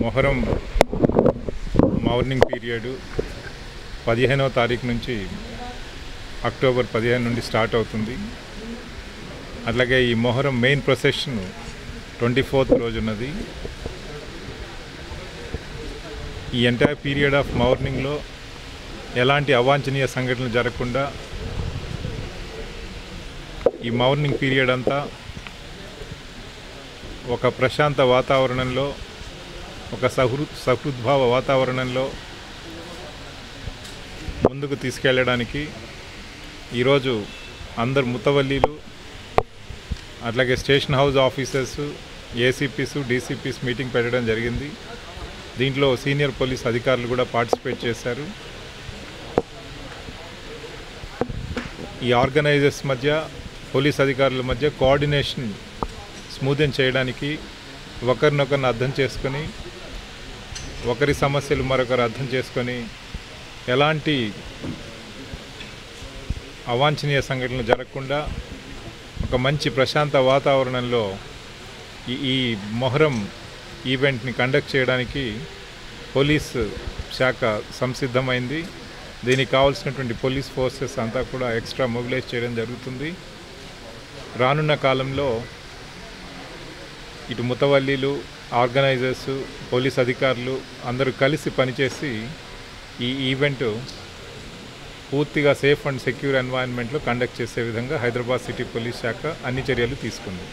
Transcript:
Muharram morning period 15వ తారీఖు నుంచి అక్టోబర్ 15 నుండి స్టార్ట్ అవుతుంది. అట్లాగే ఈ మొహరం మెయిన్ ప్రొసెషన్ 24th రోజున్నది. ఈ ఎంటైర్ పీరియడ్ ఆఫ్ మార్నింగ్లో ఎలాంటి అవాంఛనీయ సంఘటనలు జరగకుండా ఈ మార్నింగ్ పీరియడ్ అంతా ఒక ప్రశాంత వాతావరణంలో, ఒక సహృద్భావ వాతావరణంలో ముందుకు తీసుకెళ్ళడానికి ఈరోజు అందరు ముతవల్లీలు, అట్లాగే station house officers, ACPs, DCPs meeting పెట్టడం జరిగింది. దీంట్లో సీనియర్ పోలీస్ అధికారులు కూడా పార్టిసిపేట్ చేశారు. ఈ ఆర్గనైజర్స్ మధ్య, పోలీస్ అధికారుల మధ్య కోఆర్డినేషన్ స్మూదెన్ చేయడానికి, ఒకరినొకరిని అర్థం చేసుకొని, ఒకరి సమస్యలు మరొకరు అర్థం చేసుకొని ఎలాంటి అవాంఛనీయ సంఘటనలు జరగకుండా ఒక మంచి ప్రశాంత వాతావరణంలో ఈ మొహరం ఈవెంట్ని కండక్ట్ చేయడానికి పోలీస్ శాఖ సంసిద్ధమైంది. దీనికి కావాల్సినటువంటి పోలీస్ ఫోర్సెస్ అంతా కూడా ఎక్స్ట్రా మొబిలైజ్ చేయడం జరుగుతుంది. రానున్న కాలంలో ఇటు ముతవల్లీలు, ఆర్గనైజర్స్, పోలీస్ అధికారులు అందరూ కలిసి పనిచేసి ఈ ఈవెంట్ పూర్తిగా సేఫ్ అండ్ సెక్యూర్ ఎన్వైరన్మెంట్లో కండక్ట్ చేసే విధంగా హైదరాబాద్ సిటీ పోలీస్ శాఖ అన్ని చర్యలు తీసుకుంది.